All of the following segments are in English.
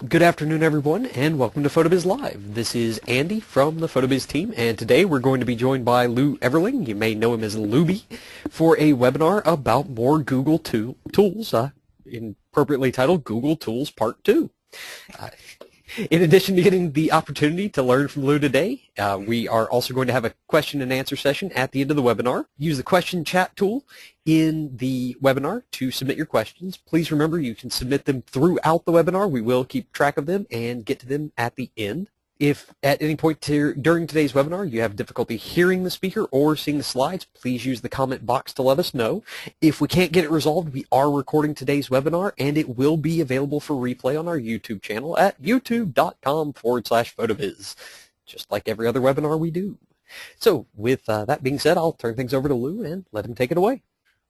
Good afternoon, everyone, and welcome to PhotoBiz Live. This is Andy from the PhotoBiz team, and today we're going to be joined by Lou Everling, you may know him as Luby, for a webinar about more Google tools, appropriately titled Google Tools Part 2. In addition to getting the opportunity to learn from Lou today, we are also going to have a question and answer session at the end of the webinar. Use the question chat tool in the webinar to submit your questions. Please remember you can submit them throughout the webinar. We will keep track of them and get to them at the end. If at any point during today's webinar you have difficulty hearing the speaker or seeing the slides, please use the comment box to let us know. If we can't get it resolved, we are recording today's webinar and it will be available for replay on our YouTube channel at youtube.com/photobiz, just like every other webinar we do. So with that being said, I'll turn things over to Lou and let him take it away.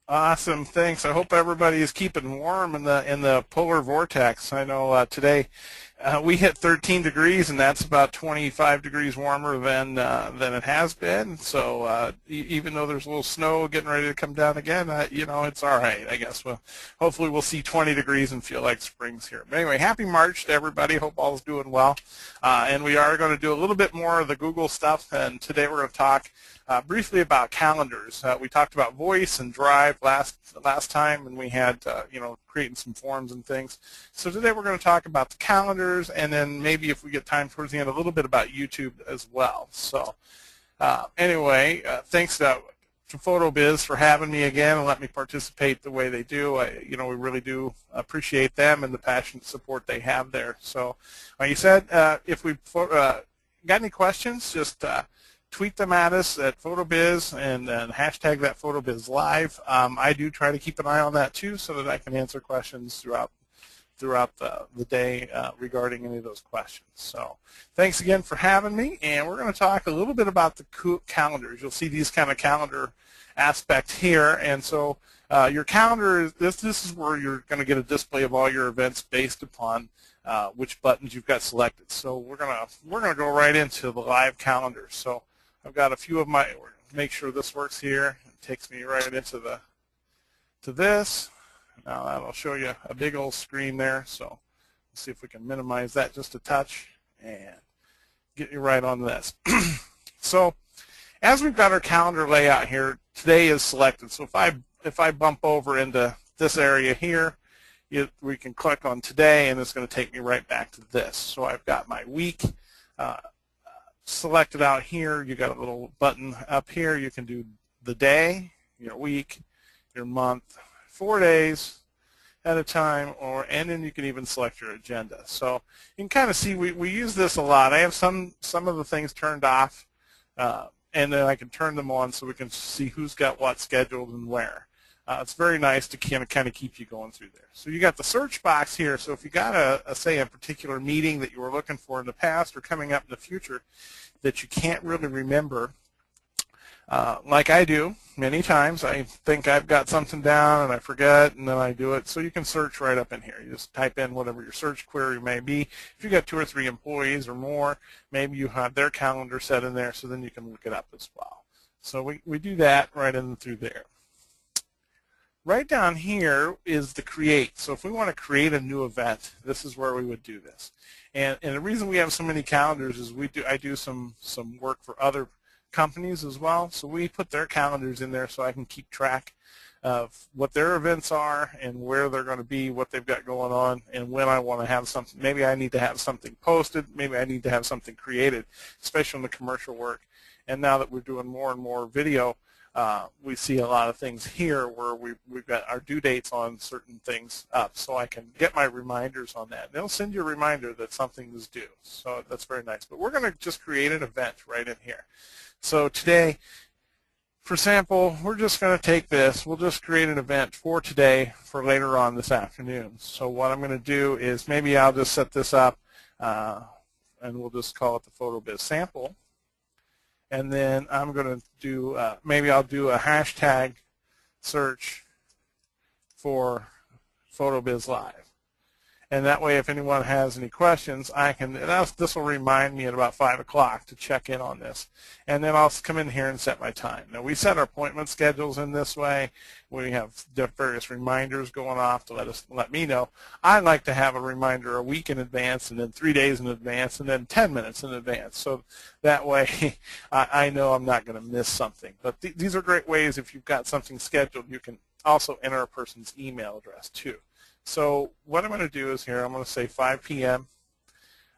Awesome, thanks. I hope everybody is keeping warm in the polar vortex. I know today we hit 13 degrees, and that's about 25 degrees warmer than it has been. So even though there's a little snow getting ready to come down again, you know, it's all right, I guess. Well, hopefully we'll see 20 degrees and feel like spring's here. But anyway, happy March to everybody. Hope all's doing well. And we are going to do a little bit more of the Google stuff, and today we're going to talk briefly about calendars. We talked about Voice and Drive last time, and we had you know, creating some forms and things. So today we're going to talk about the calendars, and then maybe if we get time towards the end, a little bit about YouTube as well. So anyway, thanks to PhotoBiz for having me again and let me participate the way they do. You know, we really do appreciate them and the passionate support they have there. So like you said, if we got any questions, just tweet them at us at PhotoBiz and hashtag that PhotoBiz Live. I do try to keep an eye on that too, so that I can answer questions throughout the day regarding any of those questions. So thanks again for having me, and we're going to talk a little bit about the calendars. You'll see these kind of calendar aspects here, and so your calendar, this is where you're going to get a display of all your events based upon which buttons you've got selected. So we're gonna go right into the live calendar. So I've got a few of my, make sure this works here. It takes me right into this. Now that'll show you a big old screen there. So let's see if we can minimize that just a touch and get you right on this. So as we've got our calendar layout here, today is selected. So if I bump over into this area here, we can click on today, and it's going to take me right back to this. So I've got my week selected out here. You got a little button up here. You can do the day, your week, your month, 4 days at a time, and then you can even select your agenda. So you can kind of see we use this a lot. I have some of the things turned off, and then I can turn them on so we can see who's got what scheduled and where. It's very nice to kind of keep you going through there. So you got the search box here. So if you got say a particular meeting that you were looking for in the past or coming up in the future that you can't really remember, like I do many times, I think I've got something down and I forget, and then I do it. So you can search right up in here. You just type in whatever your search query may be. If you've got 2 or 3 employees or more, maybe you have their calendar set in there, so then you can look it up as well. So we do that right in through there. Right down here is the create. So if we want to create a new event, this is where we would do this. And the reason we have so many calendars is I do some work for other companies as well. So we put their calendars in there so I can keep track of what their events are and where they're going to be, what they've got going on, and when I want to have something. Maybe I need to have something posted. Maybe I need to have something created, especially in the commercial work. And now that we're doing more and more video, we see a lot of things here where we've got our due dates on certain things up, so I can get my reminders on that. They'll send you a reminder that something is due, so that's very nice. But we're going to just create an event right in here. So today, for sample, we're just going to take this. We'll just create an event for today for later on this afternoon. So what I'm going to do is maybe I'll just set this up, and we'll just call it the PhotoBiz sample. And then I'm going to do, maybe I'll do a hashtag search for PhotoBiz Live. And that way, if anyone has any questions, this will remind me at about 5 o'clock to check in on this. And then I'll come in here and set my time. Now, we set our appointment schedules in this way. We have various reminders going off to let me know. I like to have a reminder a week in advance, and then 3 days in advance, and then 10 minutes in advance. So that way I know I'm not going to miss something. But these are great ways. If you've got something scheduled, you can also enter a person's email address too. So what I'm going to do is here, I'm going to say 5 p.m.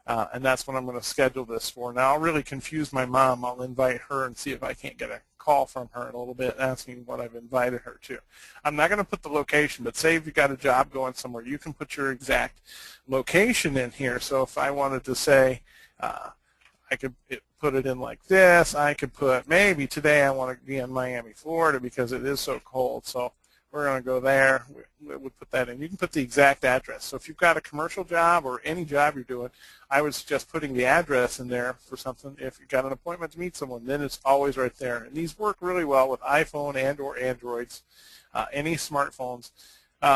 And that's when I'm going to schedule this for. Now, I'll really confuse my mom. I'll invite her and see if I can't get a call from her in a little bit asking what I've invited her to. I'm not going to put the location, but say if you've got a job going somewhere, you can put your exact location in here. So if I wanted to say, I could put it in like this. I could put, maybe today I want to be in Miami, Florida because it is so cold. So we're going to go there. We'll put that in. You can put the exact address. So if you've got a commercial job or any job you're doing, I would suggest putting the address in there for something. If you've got an appointment to meet someone, then it's always right there. And these work really well with iPhone and or Androids, any smartphones.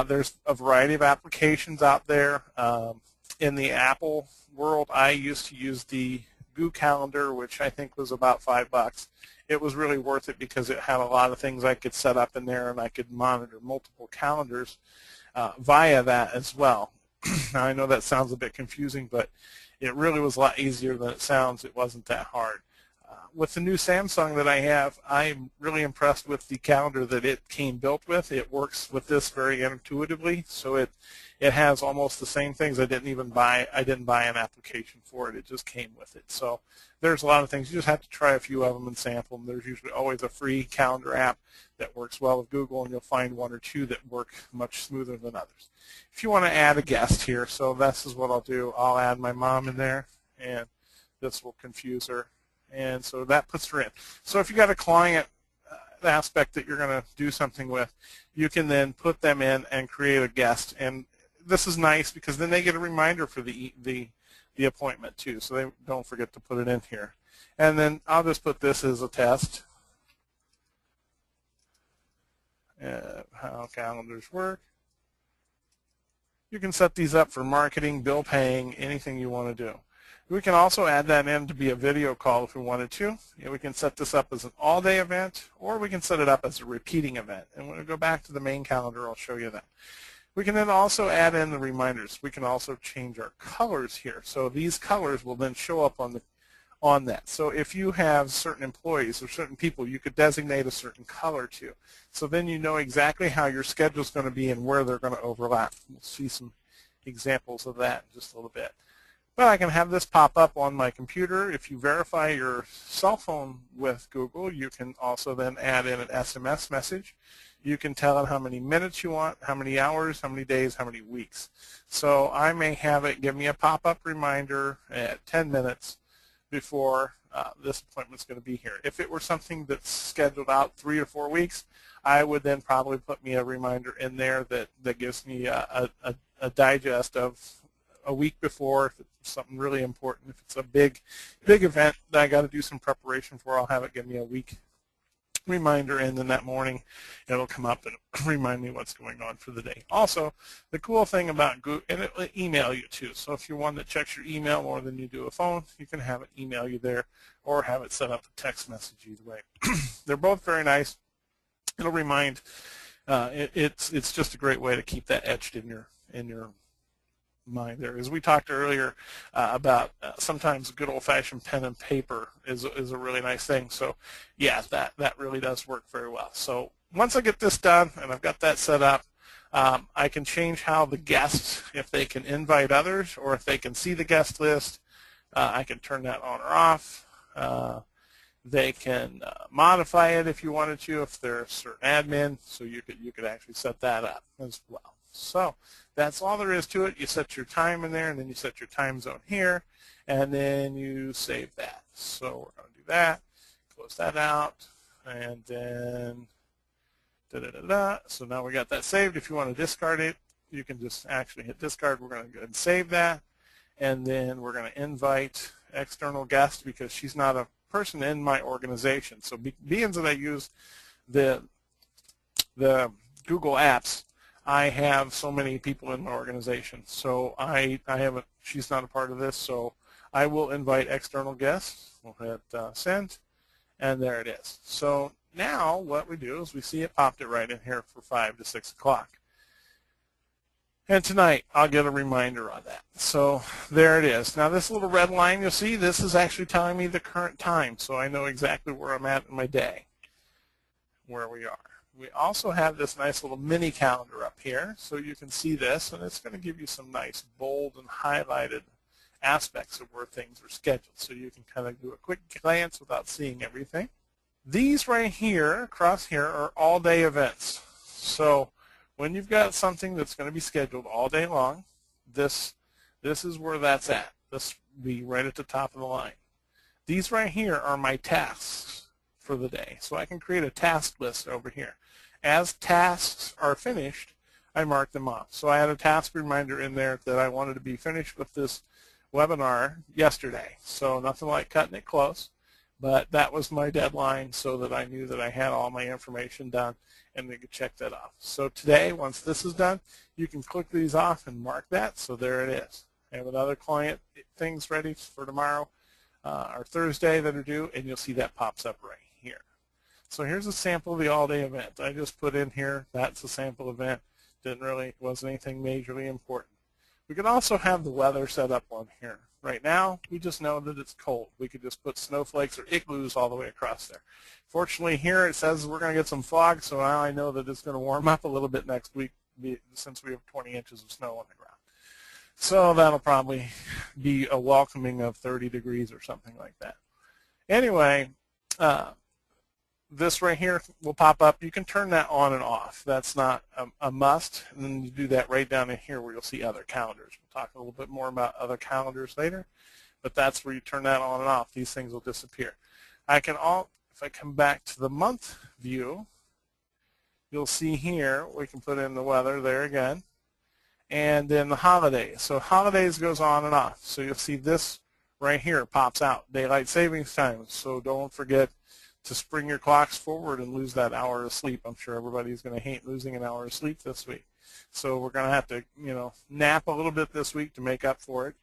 There's a variety of applications out there. In the Apple world, I used to use the Google Calendar, which I think was about $5. It was really worth it because it had a lot of things I could set up in there, and I could monitor multiple calendars via that as well. Now, I know that sounds a bit confusing, but it really was a lot easier than it sounds. It wasn't that hard. With the new Samsung that I have, I'm really impressed with the calendar that it came built with. It works with this very intuitively, so it has almost the same things. I didn't buy an application for it. It just came with it. So there's a lot of things. You just have to try a few of them and sample them. There's usually always a free calendar app that works well with Google, and you'll find one or two that work much smoother than others. If you want to add a guest here, so this is what I'll do. I'll add my mom in there, and this will confuse her. And so that puts her in. So if you got a client aspect that you're going to do something with, you can then put them in and create a guest. And this is nice because then they get a reminder for the appointment too, so they don't forget to put it in here. And then I'll just put this as a test. How calendars work. You can set these up for marketing, bill paying, anything you want to do. We can also add that in to be a video call if we wanted to. We can set this up as an all-day event, or we can set it up as a repeating event. And when we go back to the main calendar, I'll show you that. We can then also add in the reminders. We can also change our colors here. So these colors will then show up on that. So if you have certain employees or certain people, you could designate a certain color to. So then you know exactly how your schedule is going to be and where they're going to overlap. We'll see some examples of that in just a little bit. But I can have this pop up on my computer. If you verify your cell phone with Google, you can also then add in an SMS message. You can tell it how many minutes you want, how many hours, how many days, how many weeks. So I may have it give me a pop-up reminder at 10 minutes before this appointment's going to be here. If it were something that's scheduled out 3 or 4 weeks, I would then probably put me a reminder in there that gives me a digest of a week before. If it's something really important, if it's a big event that I got to do some preparation for, I'll have it give me a week reminder, and then that morning it'll come up and remind me what's going on for the day. Also, the cool thing about Google, and it'll email you too. So if you're one that checks your email more than you do a phone, you can have it email you there, or have it set up a text message. Either way, they're both very nice. It'll remind. It's just a great way to keep that etched in your mind there. As we talked earlier about sometimes good old-fashioned pen and paper is a really nice thing. So yeah, that really does work very well. So once I get this done and I've got that set up, I can change how the guests, if they can invite others or if they can see the guest list, I can turn that on or off. They can modify it if you wanted to, if they're a certain admin, so you could actually set that up as well. So that's all there is to it. You set your time in there, and then you set your time zone here, and then you save that. So we're going to do that, close that out, and then So now we got that saved. If you want to discard it, you can just actually hit discard. We're going to go ahead and save that, and then we're going to invite external guest because she's not a person in my organization. So being that I use the Google apps, I have so many people in my organization. So I haven't, she's not a part of this, so I will invite external guests. We'll hit send, and there it is. So now what we do is we see it popped it right in here for 5 to 6 o'clock. And tonight I'll get a reminder on that. So there it is. Now this little red line you'll see, this is actually telling me the current time, so I know exactly where I'm at in my day, where we are. We also have this nice little mini calendar up here, so you can see this, and it's going to give you some nice bold and highlighted aspects of where things are scheduled, so you can kind of do a quick glance without seeing everything. These right here, across here, are all-day events. So when you've got something that's going to be scheduled all day long, this is where that's at. This will be right at the top of the line. These right here are my tasks for the day. So I can create a task list over here. As tasks are finished, I mark them off. So I had a task reminder in there that I wanted to be finished with this webinar yesterday. So nothing like cutting it close, but that was my deadline so that I knew that I had all my information done and we could check that off. So today, once this is done, you can click these off and mark that. So there it is. I have another client things ready for tomorrow or Thursday that are due, and you'll see that pops up right here. So here's a sample of the all-day event. I just put in here, that's a sample event. Wasn't anything majorly important. We could also have the weather set up on here. Right now, we just know that it's cold. We could just put snowflakes or igloos all the way across there. Fortunately, here it says we're going to get some fog, so now I know that it's going to warm up a little bit next week since we have 20 inches of snow on the ground. So that'll probably be a welcoming of 30 degrees or something like that. Anyway, this right here will pop up. You can turn that on and off. That's not a must. And then you do that right down in here where you'll see other calendars. We'll talk a little bit more about other calendars later, but that's where you turn that on and off. These things will disappear. If I come back to the month view, you'll see here we can put in the weather there again, and then the holidays. So holidays goes on and off. So you'll see this right here pops out, daylight savings time. So don't forget to spring your clocks forward and lose that hour of sleep. I'm sure everybody's going to hate losing an hour of sleep this week. So we're going to have to, nap a little bit this week to make up for it.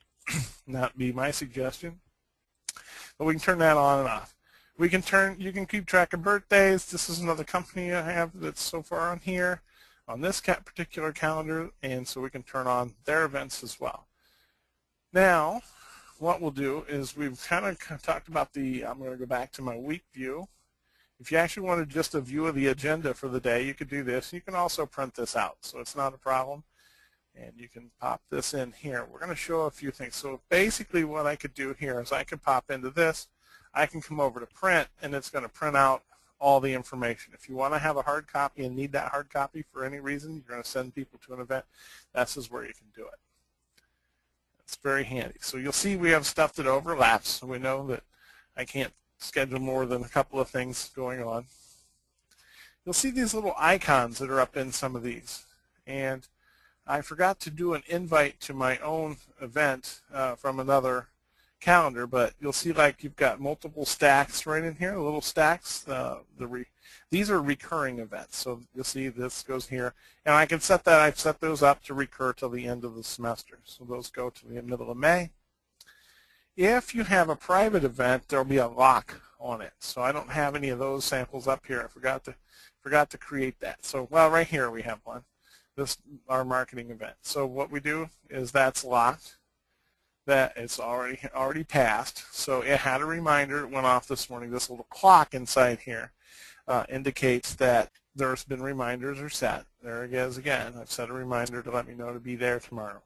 That'd be my suggestion. But we can turn that on and off. You can keep track of birthdays. This is another company I have that's so far on here on this particular calendar, and so we can turn on their events as well. Now, what we'll do is we've kind of talked about I'm going to go back to my week view. If you actually wanted just a view of the agenda for the day, you could do this. You can also print this out, so it's not a problem. And you can pop this in here. We're going to show a few things. So basically what I could do here is I could pop into this. I can come over to print, and it's going to print out all the information. If you want to have a hard copy and need that hard copy for any reason, you're going to send people to an event, this is where you can do it. It's very handy. So you'll see we have stuff that overlaps, so we know that I can't schedule more than a couple of things going on. You'll see these little icons that are up in some of these. And I forgot to do an invite to my own event from another calendar, but you'll see like you've got multiple stacks right in here, little stacks. These are recurring events, so you'll see this goes here, and I can set that. I've set those up to recur till the end of the semester, so those go to the middle of May. If you have a private event, there'll be a lock on it, so I don't have any of those samples up here. I forgot to create that. So, well, right here we have one. This our marketing event. So what we do is that's locked. That it's already passed. So it had a reminder. It went off this morning. This little clock inside here indicates that there's been reminders are set. There it is again. I've set a reminder to let me know to be there tomorrow.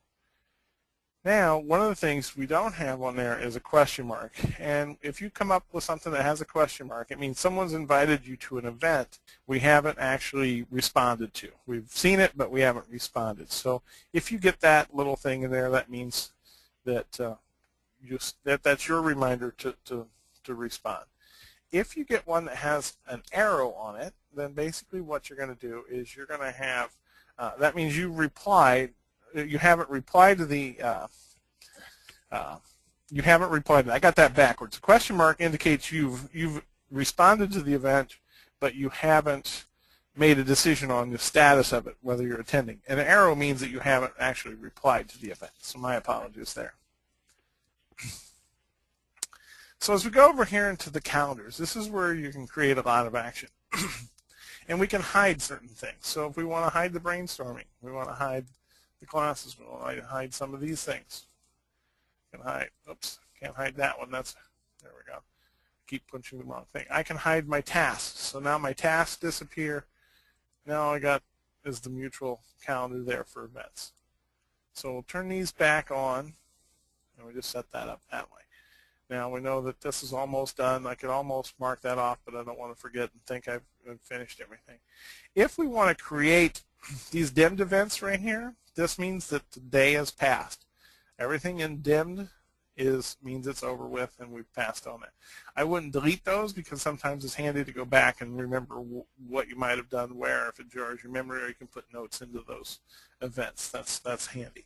Now, one of the things we don't have on there is a question mark. And if you come up with something that has a question mark, it means someone's invited you to an event we haven't actually responded to. We've seen it, but we haven't responded. So if you get that little thing in there, that means that that's your reminder to respond. If you get one that has an arrow on it, then basically what you're going to do is you're going to have, that means you replied. You haven't replied to the, I got that backwards. The question mark indicates you've responded to the event, but you haven't made a decision on the status of it, whether you're attending. And an arrow means that you haven't actually replied to the event. So my apologies there. So as we go over here into the calendars, this is where you can create a lot of action. And we can hide certain things. So if we want to hide the brainstorming, we want to hide the classes, we want to hide some of these things. Can hide, oops, can't hide that one. There we go. Keep punching the wrong thing. I can hide my tasks. So now my tasks disappear. Now all I got is the mutual calendar there for events. So we'll turn these back on, and we just set that up that way. Now we know that this is almost done. I could almost mark that off, but I don't want to forget and think I've finished everything. If we want to create these dimmed events right here, this means that the day has passed. Everything in dimmed means it's over with and we've passed on it. I wouldn't delete those because sometimes it's handy to go back and remember what you might have done where. If it jars your memory, or you can put notes into those events. That's handy.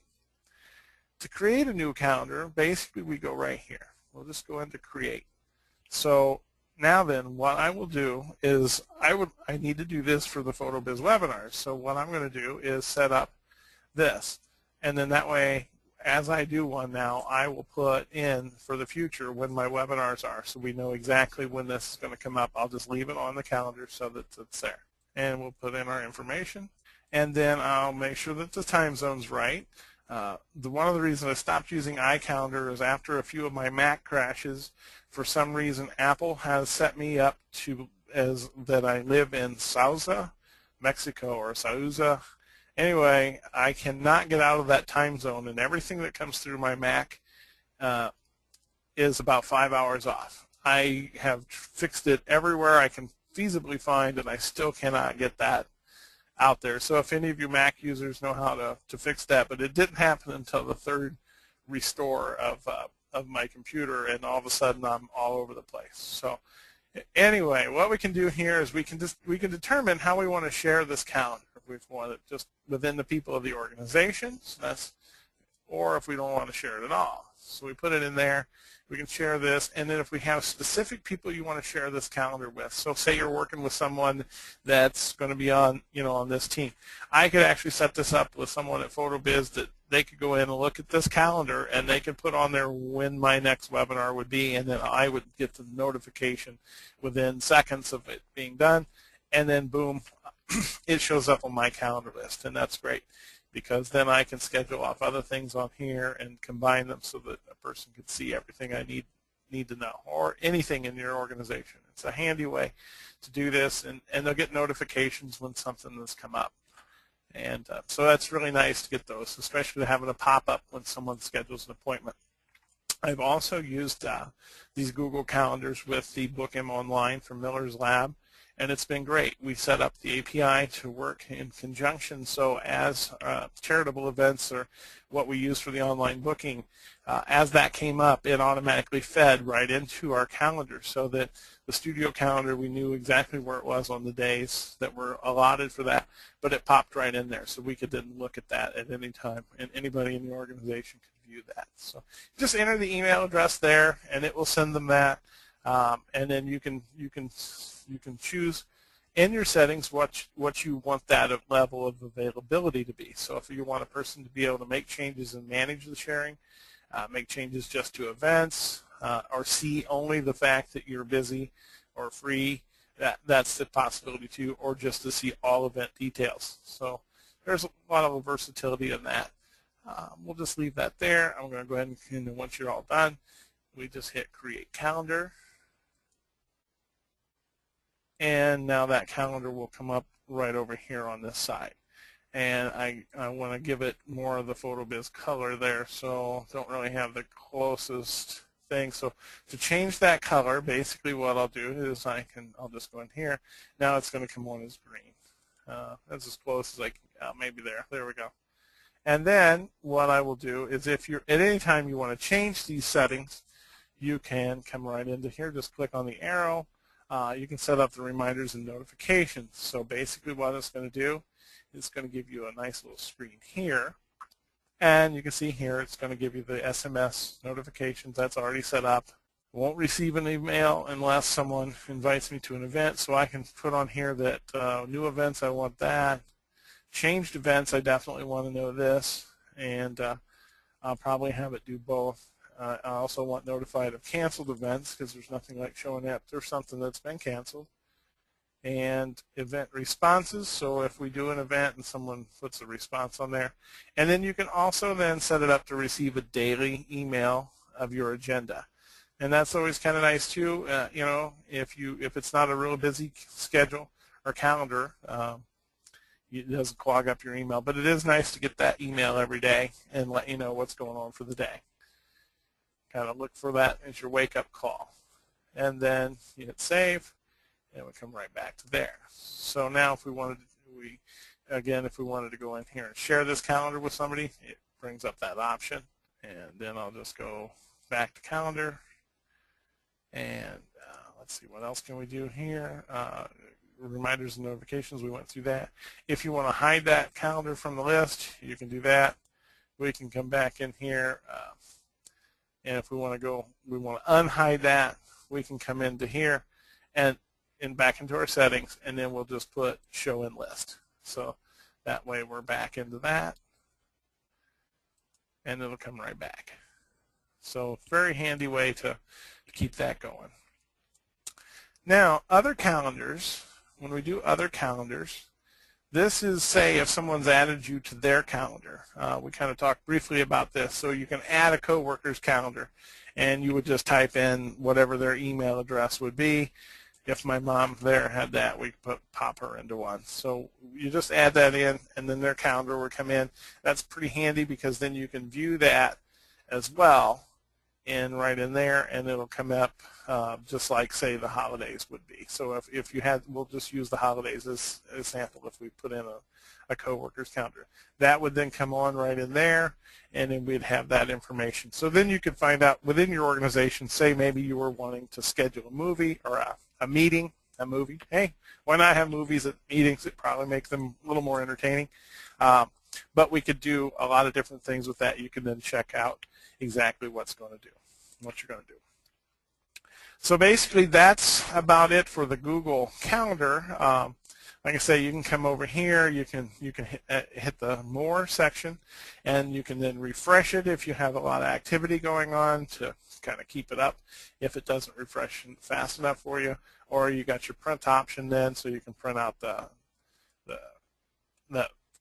To create a new calendar, basically we go right here. We'll just go into create. So now then, what I will do is I need to do this for the PhotoBiz webinars. So what I'm going to do is set up this, and then that way, as I do one now, I will put in for the future when my webinars are, so we know exactly when this is going to come up. I'll just leave it on the calendar so that it's there, and we'll put in our information, and then I'll make sure that the time zone's right. One of the reasons I stopped using iCalendar is after a few of my Mac crashes, for some reason Apple has set me up to as that I live in Sousa, Mexico, or Sauza. Anyway, I cannot get out of that time zone, and everything that comes through my Mac is about 5 hours off. I have fixed it everywhere I can feasibly find, and I still cannot get that out there. So if any of you Mac users know how to fix that, but it didn't happen until the third restore of my computer, and all of a sudden I'm all over the place. So anyway, what we can do here is we can determine how we want to share this calendar. If we want it just within the people of the organization, or if we don't want to share it at all. So we put it in there. We can share this, and then if we have specific people you want to share this calendar with, so say you're working with someone that's going to be on, on this team, I could actually set this up with someone at PhotoBiz that they could go in and look at this calendar, and they could put on there when my next webinar would be, and then I would get the notification within seconds of it being done, and then boom, it shows up on my calendar list, and that's great, because then I can schedule off other things on here and combine them so that a person can see everything I need to know, or anything in your organization. It's a handy way to do this, and they'll get notifications when something has come up. And so that's really nice to get those, especially having a pop-up when someone schedules an appointment. I've also used these Google Calendars with the Book M Online from Miller's Lab, and it's been great. We set up the API to work in conjunction, so as charitable events or what we use for the online booking, as that came up, it automatically fed right into our calendar, so that the studio calendar, we knew exactly where it was on the days that were allotted for that, but it popped right in there, so we could then look at that at any time, and anybody in the organization could view that. So just enter the email address there, and it will send them that, and then you can choose in your settings what you want that level of availability to be. So if you want a person to be able to make changes and manage the sharing, make changes just to events, or see only the fact that you're busy or free, that's the possibility too, or just to see all event details. So there's a lot of versatility in that. We'll just leave that there. I'm going to go ahead and once you're all done, we just hit Create Calendar. And now that calendar will come up right over here on this side. And I want to give it more of the PhotoBiz color there, so don't really have the closest thing. So to change that color, basically what I'll do is I'll just go in here. Now it's going to come on as green. That's as close as I can, maybe there. There we go. And then what I will do is if you're at any time you want to change these settings, you can come right into here, just click on the arrow. You can set up the reminders and notifications. So basically what it's going to do is it's going to give you a nice little screen here. And you can see here it's going to give you the SMS notifications. That's already set up. Won't receive an email unless someone invites me to an event, so I can put on here that new events, I want that. Changed events, I definitely want to know this, and I'll probably have it do both. I also want notified of canceled events, because there's nothing like showing up there's something that's been canceled. And event responses, so if we do an event and someone puts a response on there. And then you can also then set it up to receive a daily email of your agenda. And that's always kind of nice too, you know, if it's not a real busy schedule or calendar, it doesn't clog up your email, but it is nice to get that email every day and let you know what's going on for the day. Kind of look for that as your wake-up call. And then you hit save, and we come right back to there. So now if we wanted if we wanted to go in here and share this calendar with somebody, it brings up that option. And then I'll just go back to calendar. And let's see, what else can we do here? Reminders and notifications, we went through that. If you want to hide that calendar from the list, you can do that. We can come back in here, and if we want to unhide that, we can come into here and back into our settings, and then we'll just put show in list. So that way we're back into that, and it'll come right back. So very handy way to keep that going. Now, other calendars, when we do other calendars, this is, say, if someone's added you to their calendar. We kind of talked briefly about this. So you can add a coworker's calendar, and you would just type in whatever their email address would be. If my mom there had that, we could pop her into one. So you just add that in, and then their calendar will come in. That's pretty handy because then you can view that as well right in there, and it'll come up just like, say, the holidays would be. So if you had, we'll just use the holidays as a sample if we put in a coworker's calendar. That would then come on right in there, and then we'd have that information. So then you could find out within your organization, say maybe you were wanting to schedule a movie or a meeting, a movie. Hey, why not have movies at meetings? It probably makes them a little more entertaining. But we could do a lot of different things with that. You can then check out exactly what you're going to do. So basically that's about it for the Google Calendar. Like I say, you can come over here, you can hit the More section, and you can then refresh it if you have a lot of activity going on to kind of keep it up if it doesn't refresh fast enough for you, or you got your print option then, so you can print out the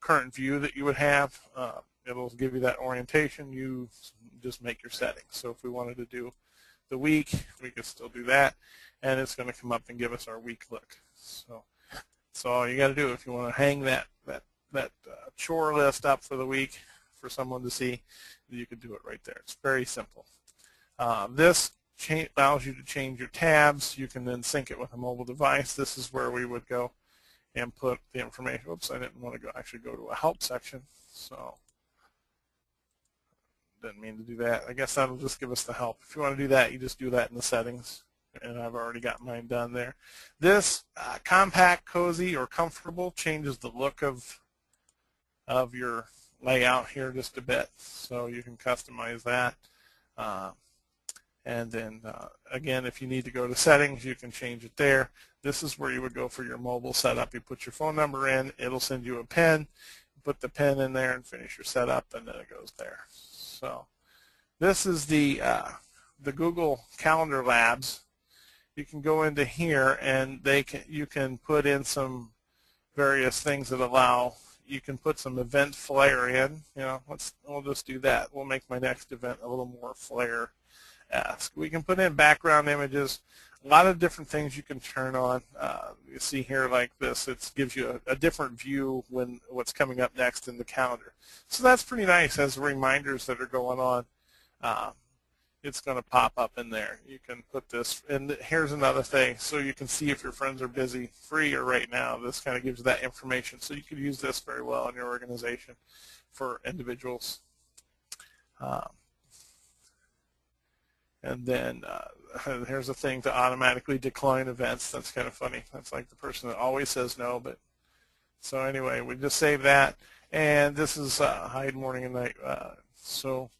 current view that you would have. It'll give you that orientation. You just make your settings. So if we wanted to do the week, we could still do that, and it's going to come up and give us our week look. So that's all you got to do if you want to hang that chore list up for the week for someone to see. You can do it right there. It's very simple. This allows you to change your tabs. You can then sync it with a mobile device. This is where we would go and put the information. Oops, I didn't want to actually go to a help section, so didn't mean to do that. I guess that'll just give us the help. If you want to do that, you just do that in the settings, and I've already got mine done there. This compact, cozy, or comfortable changes the look of your layout here just a bit, so you can customize that. And then again, if you need to go to settings, you can change it there. This is where you would go for your mobile setup. You put your phone number in, it'll send you a PIN. You put the PIN in there and finish your setup, and then it goes there. So this is the Google Calendar Labs. You can go into here, and you can put in some various things that allow. You can put some event flair in. You know, we'll just do that. We'll make my next event a little more flair-esque. We can put in background images. A lot of different things you can turn on. You see here like this, it gives you a different view when what's coming up next in the calendar. So that's pretty nice as reminders that are going on. It's going to pop up in there. You can put this, and here's another thing, so you can see if your friends are busy, free, or right now. This kind of gives you that information. So you could use this very well in your organization for individuals. And then here's a thing to automatically decline events. That's kind of funny. That's like the person that always says no. But so anyway, we just save that. And this is hide morning and night. So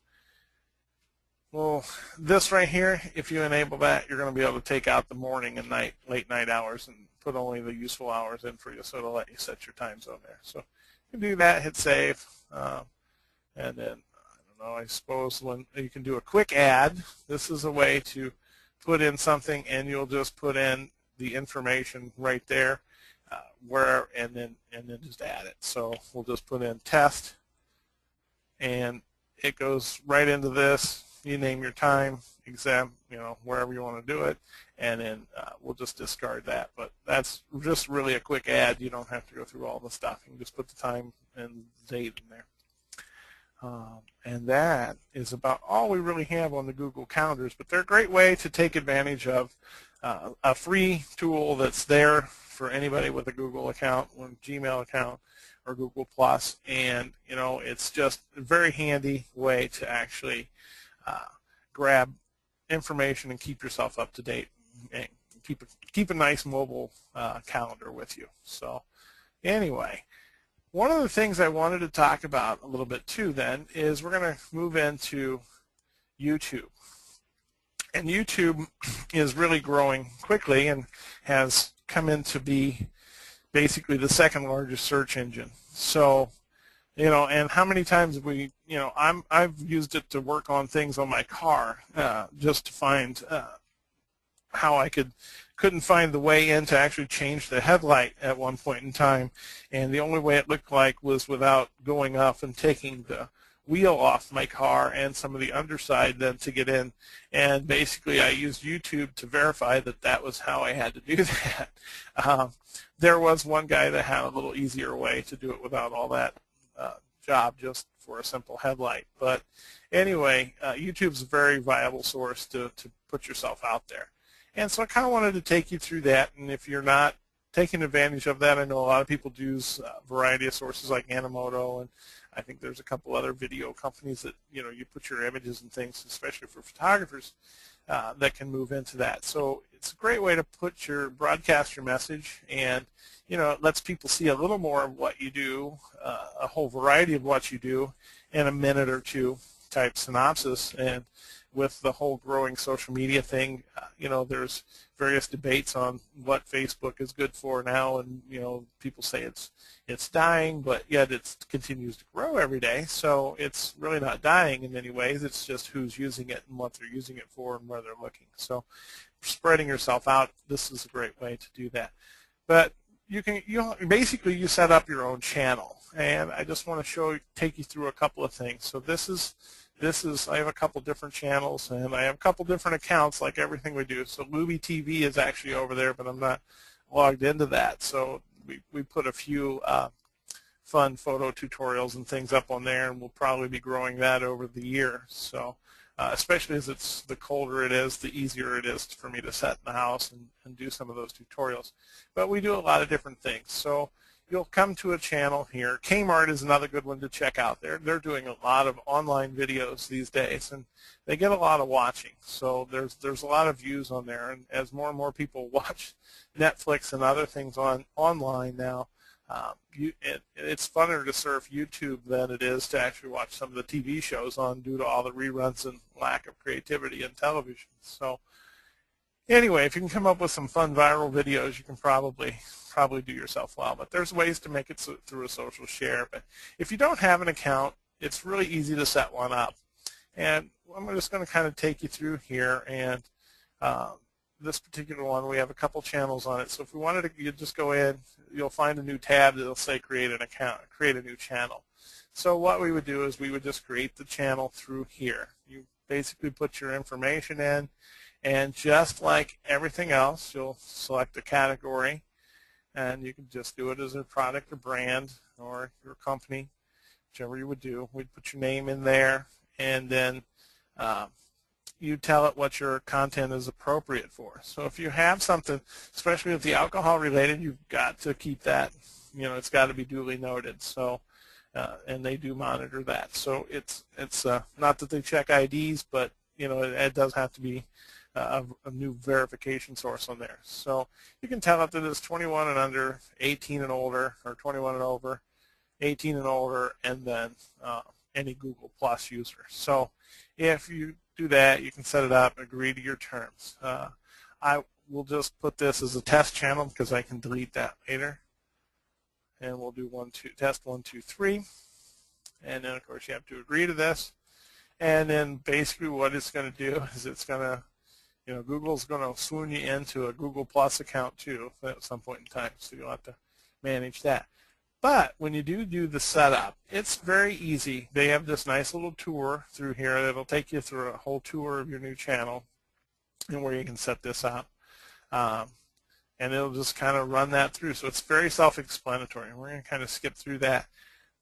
Well, this right here, if you enable that, you're going to be able to take out the morning and night, late night hours and put only the useful hours in for you, so it'll let you set your time zone there. So you can do that, hit save, and then, I don't know, I suppose when you can do a quick add, this is a way to put in something and you'll just put in the information right there, and then just add it. So we'll just put in test, and it goes right into this. You name your time, exam, wherever you want to do it, and then we'll just discard that. But that's just really a quick add. You don't have to go through all the stuff. You can just put the time and date in there. And that is about all we really have on the Google calendars, but they're a great way to take advantage of a free tool that's there for anybody with a Google account, or Gmail account, or Google+, and it's just a very handy way to actually grab information and keep yourself up to date and keep a nice mobile calendar with you. So anyway, one of the things I wanted to talk about a little bit too then is we're going to move into YouTube. And YouTube is really growing quickly and has come in to be basically the second largest search engine. So, and how many times have we, I've used it to work on things on my car just to find how I couldn't find the way in to actually change the headlight at one point in time, and the only way it looked like was without going up and taking the wheel off my car and some of the underside then to get in, and basically I used YouTube to verify that that was how I had to do that. There was one guy that had a little easier way to do it without all that job, just for a simple headlight. But anyway, YouTube's a very viable source to put yourself out there. And so I kind of wanted to take you through that, and if you're not taking advantage of that, I know a lot of people use a variety of sources like Animoto, and I think there's a couple other video companies that you put your images and things, especially for photographers, that can move into that. So it's a great way to broadcast your message, and it lets people see a little more of what you do, a whole variety of what you do in a minute or two type synopsis. And with the whole growing social media thing, there's various debates on what Facebook is good for now, and people say it's dying, but yet it continues to grow every day. So it's really not dying in many ways. It's just who's using it and what they're using it for and where they're looking. So spreading yourself out, this is a great way to do that. But basically you set up your own channel, and I just want to take you through a couple of things. So this is I have a couple different channels, and I have a couple different accounts like everything we do. So Luby TV is actually over there, but I'm not logged into that. So we put a few fun photo tutorials and things up on there, and we'll probably be growing that over the year. So especially as the colder it is, the easier it is for me to set in the house and do some of those tutorials. But we do a lot of different things. So you'll come to a channel here. Kmart is another good one to check out. They're doing a lot of online videos these days, and they get a lot of watching. So there's a lot of views on there, and as more and more people watch Netflix and other things online now, it's funner to surf YouTube than it is to actually watch some of the TV shows on due to all the reruns and lack of creativity in television. So anyway, if you can come up with some fun viral videos, you can probably do yourself well. But there's ways to make it through a social share. But if you don't have an account, it's really easy to set one up. And I'm just going to kind of take you through here. And this particular one, we have a couple channels on it. So if we wanted to, you just go in, you'll find a new tab that'll say create an account, create a new channel. So what we would do is we would just create the channel through here. You basically put your information in, and just like everything else, you'll select a category, and you can just do it as a product or brand or your company, whichever you would do. We'd put your name in there, and then you tell it what your content is appropriate for. So if you have something, especially with the alcohol related, you've got to keep that, it's got to be duly noted. So, and they do monitor that. So it's not that they check IDs, but it does have to be a new verification source on there. So you can tell it that it's 21 and under, 18 and older, or 21 and over, 18 and older, and then any Google Plus user. So if you do that. You can set it up, agree to your terms. I will just put this as a test channel because I can delete that later. And we'll do test 1, 2, 3. And then, of course, you have to agree to this. And then basically what it's going to do is it's going to, Google's going to swoon you into a Google Plus account too at some point in time. So you'll have to manage that. But when you do the setup, it's very easy. They have this nice little tour through here that'll take you through a whole tour of your new channel and where you can set this up. And it'll just kind of run that through. So it's very self-explanatory. We're going to kind of skip through that.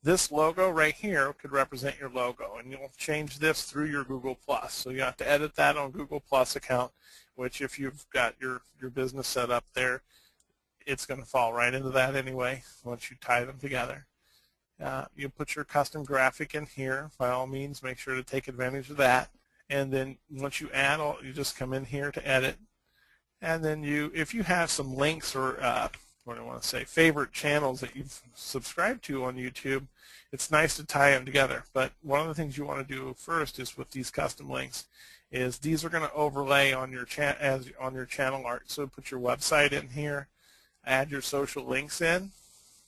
This logo right here could represent your logo, and you'll change this through your Google Plus. So you have to edit that on Google Plus account, which if you've got your business set up there, it's going to fall right into that anyway once you tie them together. You put your custom graphic in here. By all means, make sure to take advantage of that. And then once you add you just come in here to edit. And then if you have some links or what do I want to say, favorite channels that you've subscribed to on YouTube, it's nice to tie them together. But one of the things you want to do first is with these custom links is these are going to overlay on your channel art. So put your website in here, add your social links in.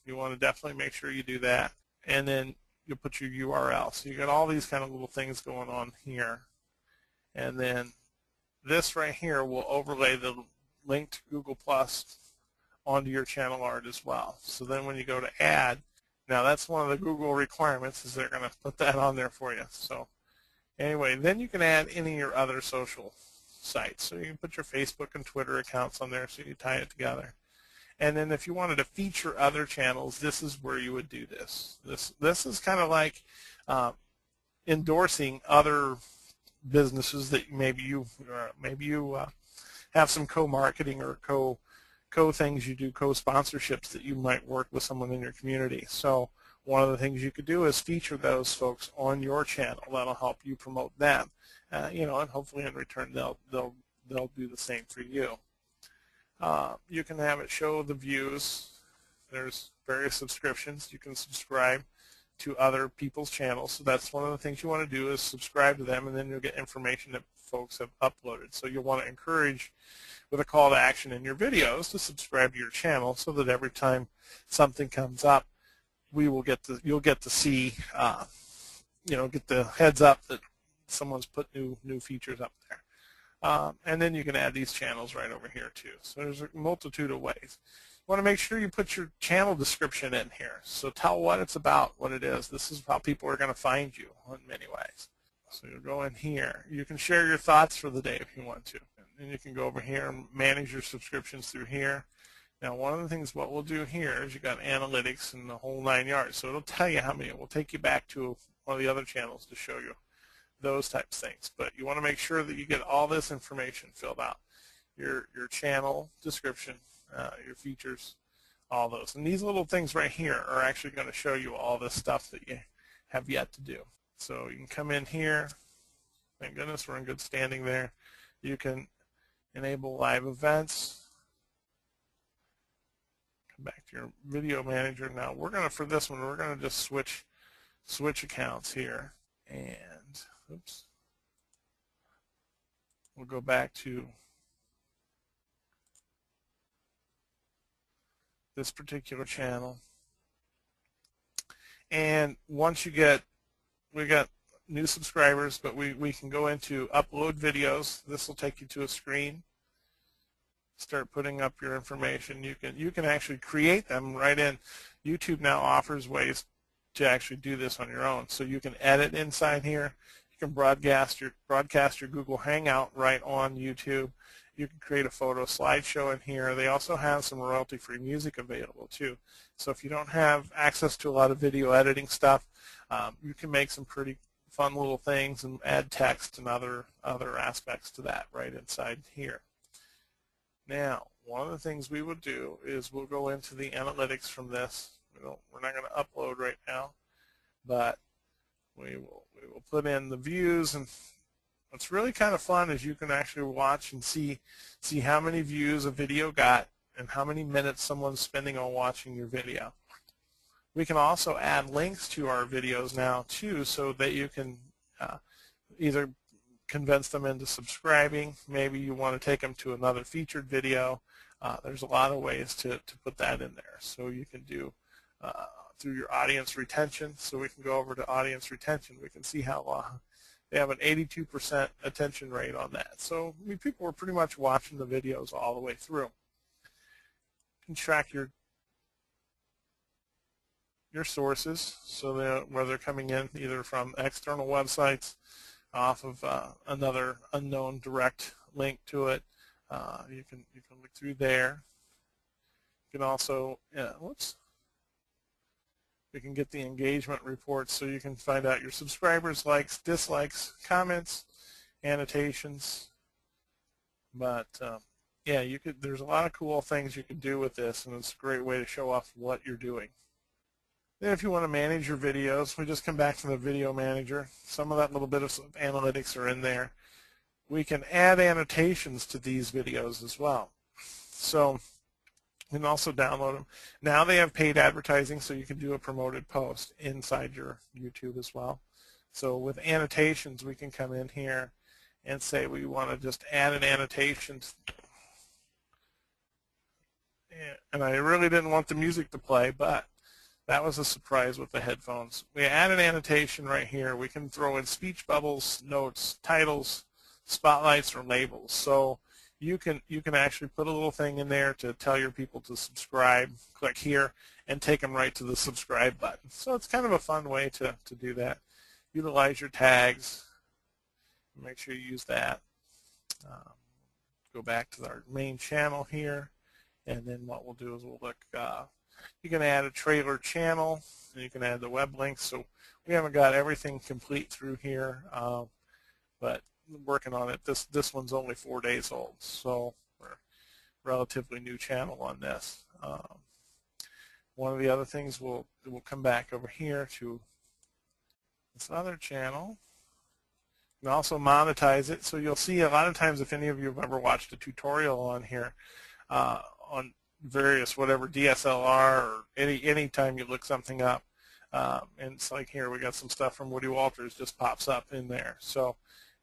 You want to definitely make sure you do that. And then you'll put your URL. So you got all these kind of little things going on here. And then this right here will overlay the link to Google Plus onto your channel art as well. So then when you go to add, now that's one of the Google requirements is they're going to put that on there for you. So anyway, then you can add any of your other social sites. So you can put your Facebook and Twitter accounts on there so you tie it together. And then if you wanted to feature other channels, this is where you would do this. This is kind of like endorsing other businesses that maybe you have some co-marketing or co-things you do, co-sponsorships that you might work with someone in your community. So one of the things you could do is feature those folks on your channel. That'll help you promote them, and hopefully in return they'll do the same for you. You can have it show the views. There's various subscriptions. You can subscribe to other people's channels. So that's one of the things you want to do is subscribe to them, and then you'll get information that folks have uploaded. So you'll want to encourage with a call to action in your videos to subscribe to your channel so that every time something comes up, you'll get to see, get the heads up that someone's put new features up there. And then you can add these channels right over here too. So there's a multitude of ways. You want to make sure you put your channel description in here. So tell what it's about, what it is. This is how people are going to find you in many ways. So you'll go in here. You can share your thoughts for the day if you want to. And you can go over here and manage your subscriptions through here. Now one of the things what we'll do here is you got analytics and the whole 9 yards. So it'll tell you how many. It will take you back to one of the other channels to show you those types of things. But you want to make sure that you get all this information filled out. Your channel description, your features, all those. And these little things right here are actually going to show you all this stuff that you have yet to do. So you can come in here. Thank goodness we're in good standing there. You can enable live events. Come back to your video manager. Now we're going to, for this one, we're going to just switch accounts here. And oops, we'll go back to this particular channel. And once we got new subscribers, but we can go into upload videos. This will take you to a screen. Start putting up your information. You can actually create them right in. YouTube now offers ways to actually do this on your own. So you can edit inside here. You can broadcast your Google Hangout right on YouTube. You can create a photo slideshow in here. They also have some royalty-free music available too. So if you don't have access to a lot of video editing stuff, you can make some pretty fun little things and add text and other aspects to that right inside here. Now, one of the things we will do is we'll go into the analytics from this. We're not going to upload right now, but we will put in the views, and what's really kind of fun is you can actually watch and see how many views a video got and how many minutes someone's spending on watching your video. We can also add links to our videos now too, so that you can either convince them into subscribing. Maybe you want to take them to another featured video. There's a lot of ways to put that in there. So you can do through your audience retention. So we can go over to audience retention. We can see how they have an 82% attention rate on that. So I mean, people are pretty much watching the videos all the way through. You can track your sources, so where they're coming in either from external websites, off of another unknown direct link to it. You can look through there. You can also, we can get the engagement reports, so you can find out your subscribers, likes, dislikes, comments, annotations. But yeah, there's a lot of cool things you can do with this, and it's a great way to show off what you're doing. Then if you want to manage your videos, we just come back to the video manager. Some of that little bit of analytics are in there. We can add annotations to these videos as well. So you can also download them. Now they have paid advertising, so you can do a promoted post inside your YouTube as well. So with annotations, we can come in here and say we want to just add an annotation. And I really didn't want the music to play, but that was a surprise with the headphones. We add an annotation right here. We can throw in speech bubbles, notes, titles, spotlights, or labels. So you can actually put a little thing in there to tell your people to subscribe. Click here and take them right to the subscribe button. So it's kind of a fun way to do that. Utilize your tags. Make sure you use that. Go back to our main channel here, and then what we'll do is we'll look. You can add a trailer channel, and you can add the web links. So we haven't got everything complete through here, but working on it. This one's only 4 days old, so we're a relatively new channel on this. One of the other things we'll come back over here to this other channel. You can also monetize it. So you'll see a lot of times, if any of you have ever watched a tutorial on here on various whatever DSLR or any time you look something up, and it's like here we got some stuff from Woody Walters just pops up in there. So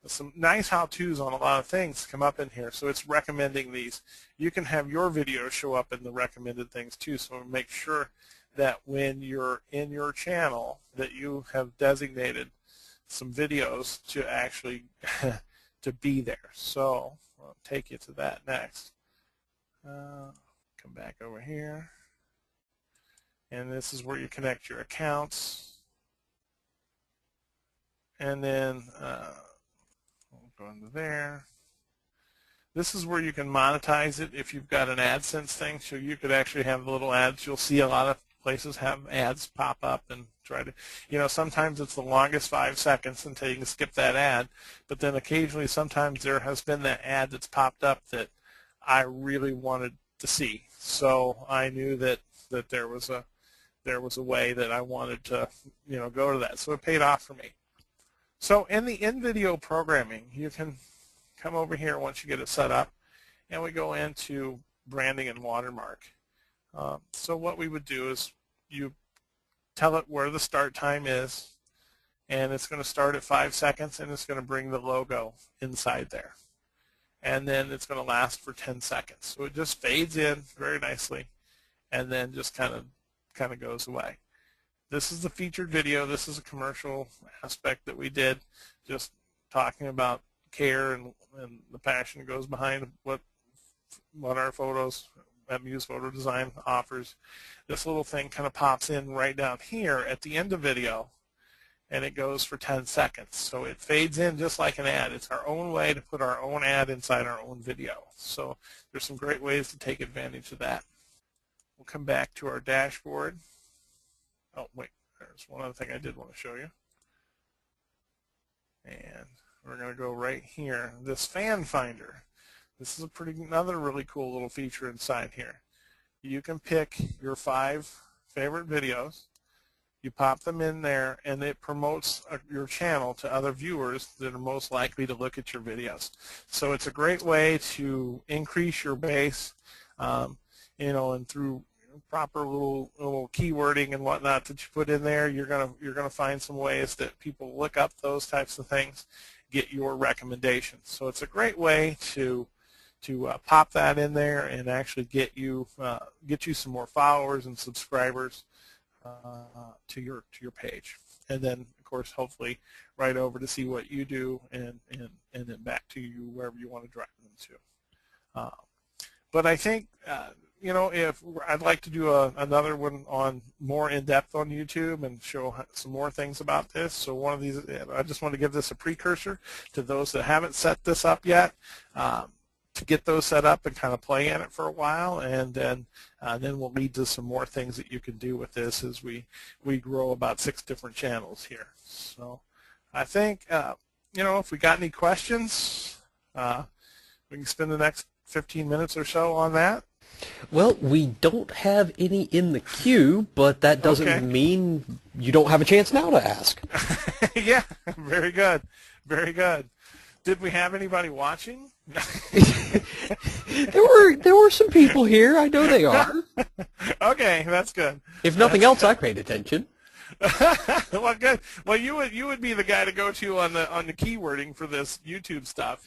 some nice how-tos on a lot of things come up in here. So it's recommending these. You can have your video show up in the recommended things too. So make sure that when you're in your channel that you have designated some videos to actually to be there. So I'll take you to that next. Come back over here, and this is where you connect your accounts, and then we'll go into there. This is where you can monetize it if you've got an AdSense thing, so you could actually have little ads. You'll see a lot of places have ads pop up and try to, sometimes it's the longest 5 seconds until you can skip that ad, but then occasionally sometimes there has been that ad that's popped up that I really wanted to see. So I knew that there was a way that I wanted to go to that. So it paid off for me. So in the in-video programming, you can come over here once you get it set up, and we go into branding and watermark. So what we would do is you tell it where the start time is, and it's going to start at 5 seconds, and it's going to bring the logo inside there. And then it's going to last for 10 seconds. So it just fades in very nicely and then just kind of goes away. This is the featured video. This is a commercial aspect that we did, just talking about care and the passion that goes behind what our photos at Muse Photo Design offers. This little thing kind of pops in right down here at the end of video, and it goes for 10 seconds. So it fades in just like an ad. It's our own way to put our own ad inside our own video. So there's some great ways to take advantage of that. We'll come back to our dashboard. Oh, wait, there's one other thing I did want to show you. And we're going to go right here. This fan finder. This is another really cool little feature inside here. You can pick your 5 favorite videos. You pop them in there, and it promotes your channel to other viewers that are most likely to look at your videos. So it's a great way to increase your base, and through proper little keywording and whatnot that you put in there, you're gonna find some ways that people look up those types of things, get your recommendations. So it's a great way to pop that in there and actually get you some more followers and subscribers to your page, and then of course hopefully right over to see what you do, and then back to you wherever you want to drive them to. But I think if I'd like to do another one on more in depth on YouTube and show some more things about this. So one of these, I just want to give this a precursor to those that haven't set this up yet. To get those set up and kind of play in it for a while, and then we'll lead to some more things that you can do with this as we grow about 6 different channels here. So I think if we got any questions, we can spend the next 15 minutes or so on that. Well, we don't have any in the queue, but that doesn't mean you don't have a chance now to ask. Yeah, very good, very good. Did we have anybody watching? There were some people here. I know they are. Okay, that's good. If nothing else, I paid attention. Well, good. Well, you would be the guy to go to on the keywording for this YouTube stuff,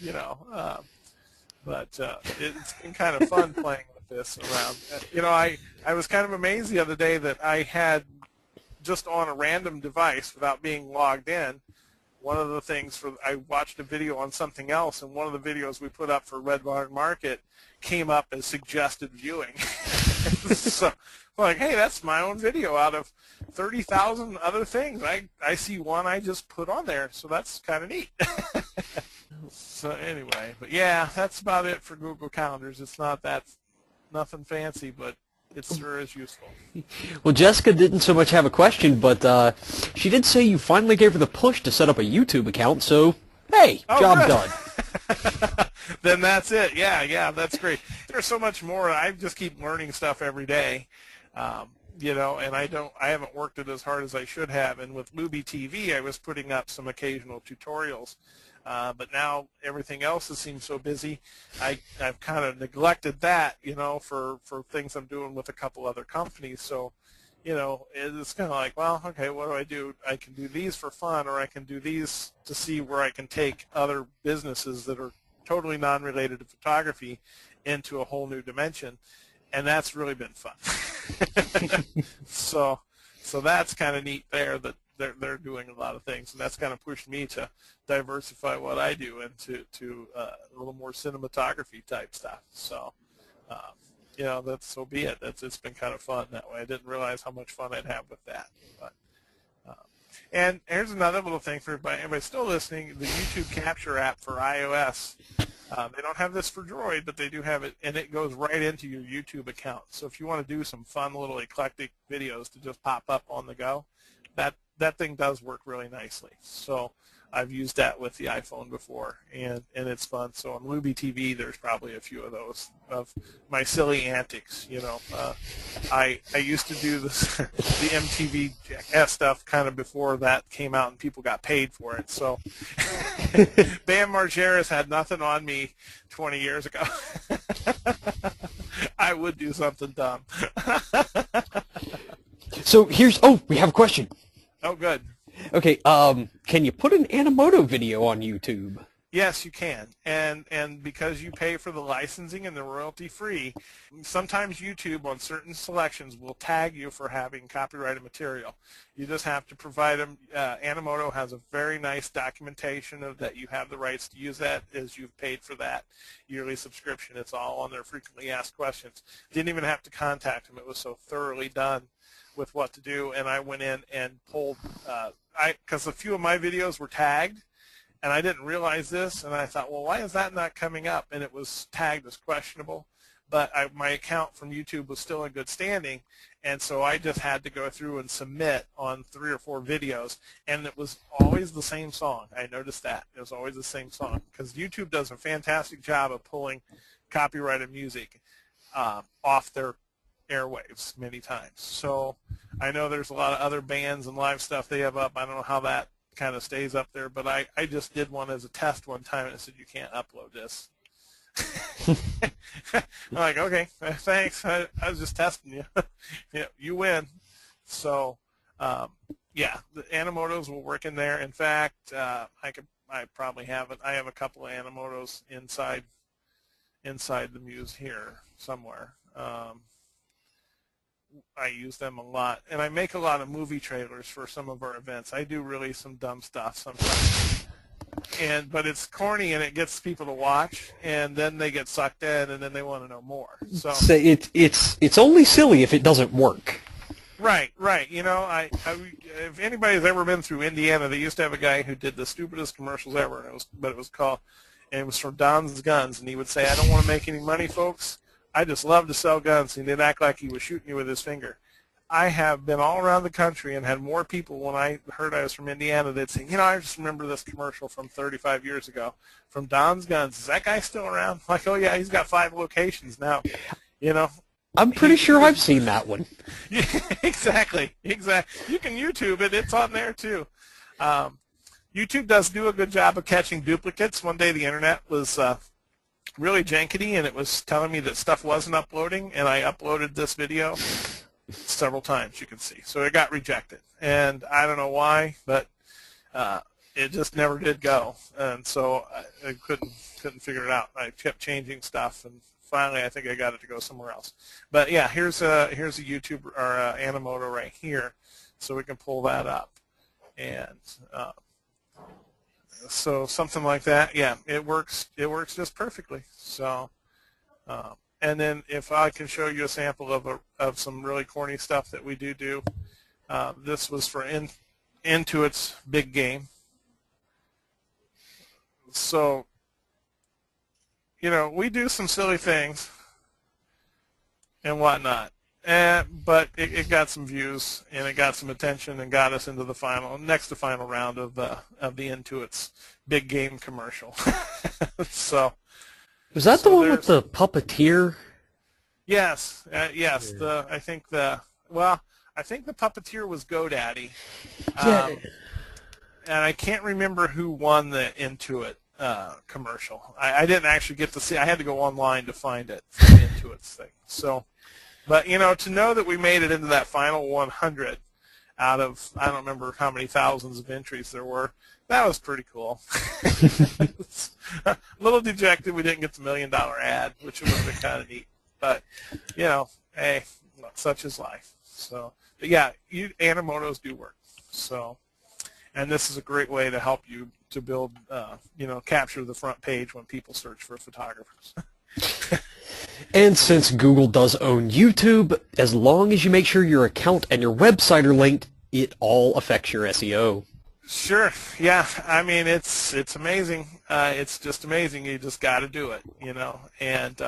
But it's been kind of fun playing with this around. I was kind of amazed the other day that I had, just on a random device without being logged in, one of the things I watched a video on something else, and one of the videos we put up for Red Barn Market came up as suggested viewing. So, like, hey, that's my own video out of 30,000 other things. I see one I just put on there, so that's kind of neat. So anyway, but yeah, that's about it for Google Calendars. It's nothing fancy, but it sure is useful. Well, Jessica didn't so much have a question, but she did say you finally gave her the push to set up a YouTube account, so hey, job done. Then that's it. Yeah, that's great. There's so much more. I just keep learning stuff every day, and I haven't worked it as hard as I should have. And with Luby TV, I was putting up some occasional tutorials. But now everything else has seemed so busy, I've kind of neglected that, for things I'm doing with a couple other companies. So, it's kind of like, well, okay, what do I do? I can do these for fun, or I can do these to see where I can take other businesses that are totally non-related to photography into a whole new dimension, and that's really been fun. So that's kind of neat there, that they're doing a lot of things, and that's kind of pushed me to diversify what I do into a little more cinematography type stuff. So, that's so be it. It's been kind of fun that way. I didn't realize how much fun I'd have with that. But, and here's another little thing for everybody still listening: the YouTube Capture app for iOS. They don't have this for Droid, but they do have it, and it goes right into your YouTube account. So if you want to do some fun little eclectic videos to just pop up on the go, that thing does work really nicely. So I've used that with the iPhone before, and it's fun. So on Luby TV, there's probably a few of those of my silly antics. I used to do this, the MTV Jackass stuff kind of before that came out and people got paid for it. So Bam Margera's had nothing on me 20 years ago. I would do something dumb. So we have a question. Oh, good. Okay, can you put an Animoto video on YouTube? Yes, you can, and because you pay for the licensing and the royalty-free, sometimes YouTube on certain selections will tag you for having copyrighted material. You just have to provide them. Animoto has a very nice documentation of that you have the rights to use that, as you've paid for that yearly subscription. It's all on their frequently asked questions. Didn't even have to contact them. It was so thoroughly done with what to do, and I went in and pulled, because a few of my videos were tagged, and I didn't realize this, and I thought, well, why is that not coming up? And it was tagged as questionable, but my account from YouTube was still in good standing, and so I just had to go through and submit on 3 or 4 videos, and it was always the same song. I noticed that. It was always the same song, because YouTube does a fantastic job of pulling copyrighted music off their airwaves many times. So I know there's a lot of other bands and live stuff they have up. I don't know how that kind of stays up there, but I just did one as a test one time, and it said you can't upload this. I'm like, okay, thanks. I was just testing you. You win. So yeah, the Animotos will work in there. In fact, I could I probably haven't. I have a couple of Animotos inside the Muse here somewhere. I use them a lot, and I make a lot of movie trailers for some of our events. I do really some dumb stuff sometimes, but it's corny and it gets people to watch, and then they get sucked in, and then they want to know more. So it's only silly if it doesn't work. Right. You know, if anybody's ever been through Indiana, they used to have a guy who did the stupidest commercials ever, and it was from Don's Guns, and he would say, "I don't want to make any money, folks. I just love to sell guns," and he'd act like he was shooting you with his finger. I have been all around the country and had more people when I heard I was from Indiana that say, "You know, I just remember this commercial from 35 years ago from Don's Guns. Is that guy still around?" I'm like, "Oh yeah, he's got 5 locations now." You know. I'm pretty sure I've seen that one. Yeah, exactly. You can YouTube it. It's on there too. YouTube does do a good job of catching duplicates. One day the internet was really jankety, and it was telling me that stuff wasn't uploading, and I uploaded this video several times, you can see. So it got rejected, and I don't know why, but it just never did go, and so I couldn't figure it out. I kept changing stuff, and finally I think I got it to go somewhere else. But yeah, here's a YouTube or Animoto right here, so we can pull that up, and so something like that, yeah, it works just perfectly. So and then if I can show you a sample of some really corny stuff that we do, this was for Intuit's big game. So, you know, we do some silly things and whatnot, but it got some views and it got some attention and got us into the next to final round of the Intuit's big game commercial. So, was that the one with the puppeteer? Yes, yes. Yeah. I think the puppeteer was GoDaddy, and I can't remember who won the Intuit commercial. I didn't actually get to see. I had to go online to find it for the Intuit's thing. So, but you know, to know that we made it into that final 100 out of, I don't remember how many thousands of entries there were, that was pretty cool. A little dejected we didn't get the $1 million ad, which would have been kind of neat. But you know, hey, such is life. So, but yeah, Animotos do work. So, and this is a great way to help you to build, you know, capture the front page when people search for photographers. And since Google does own YouTube, as long as you make sure your account and your website are linked, it all affects your SEO. Sure. Yeah. I mean, it's amazing. It's just amazing. You just got to do it, you know, and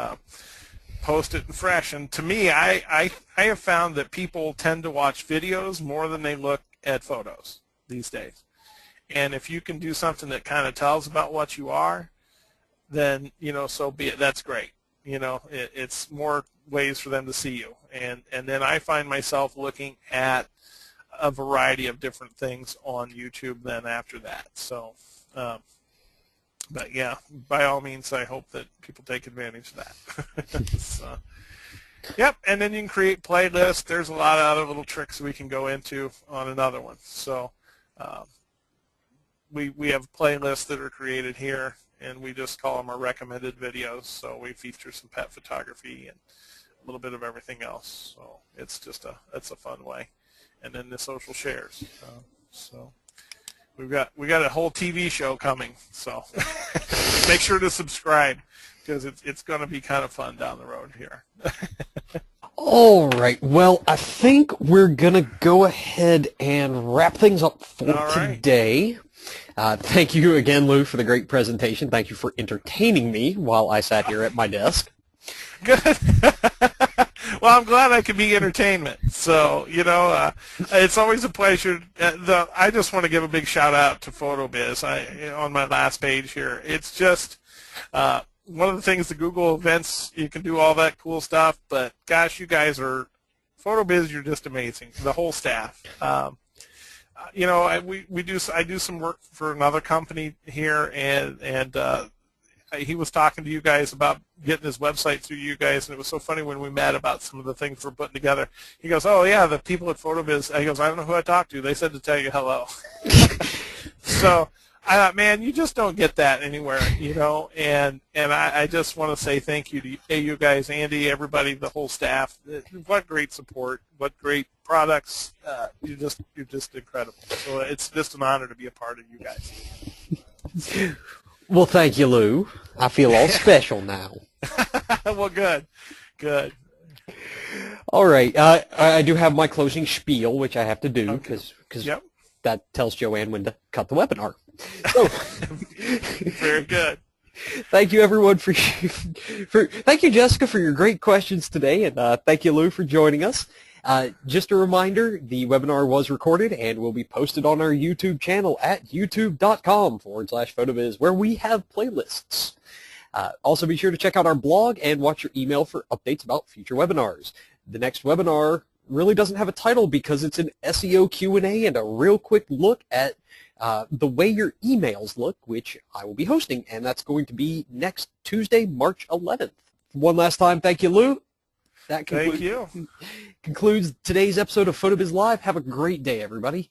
post it fresh. And to me, I have found that people tend to watch videos more than they look at photos these days. And if you can do something that kind of tells about what you are, then, you know, so be it. That's great. You know, it's more ways for them to see you. And then I find myself looking at a variety of different things on YouTube then after that. So, but yeah, by all means, I hope that people take advantage of that. So, yep, and then you can create playlists. There's a lot of other little tricks we can go into on another one. So we have playlists that are created here, and we just call them our recommended videos. So we feature some pet photography and a little bit of everything else. So it's just it's a fun way. And then the social shares. So we got a whole TV show coming. So make sure to subscribe, because it's going to be kind of fun down the road here. All right. Well, I think we're going to go ahead and wrap things up for today. Thank you again, Lou, for the great presentation. Thank you for entertaining me while I sat here at my desk. Good. Well, I'm glad I could be entertainment. So, you know, it's always a pleasure. I just want to give a big shout out to PhotoBiz on my last page here. It's just one of the things, the Google events, you can do all that cool stuff, but gosh, you guys are, PhotoBiz, you're just amazing, the whole staff. You know, I do some work for another company here, and he was talking to you guys about getting his website through you guys, and it was so funny when we met about some of the things we're putting together. He goes, "Oh yeah, the people at PhotoBiz." He goes, "I don't know who I talked to. They said to tell you hello." So Man, you just don't get that anywhere, and I just want to say thank you to you guys, Andy, everybody, the whole staff. What great support, what great products. You're just incredible. So it's just an honor to be a part of you guys. Well, thank you, Lou. I feel all special now. Well, good. All right. I do have my closing spiel, which I have to do because Yep. that tells Joanne when to cut the webinar. So, very good. Thank you, everyone, thank you, Jessica, for your great questions today, and thank you, Lou, for joining us. Just a reminder, the webinar was recorded and will be posted on our YouTube channel at youtube.com/PhotoBiz, where we have playlists. Also, be sure to check out our blog and watch your email for updates about future webinars. The next webinar really doesn't have a title because it's an SEO Q&A and a real quick look at the way your emails look, which I will be hosting, and that's going to be next Tuesday, March 11th. One last time, thank you, Lou. That Thank you. Concludes today's episode of PhotoBiz Live. Have a great day, everybody.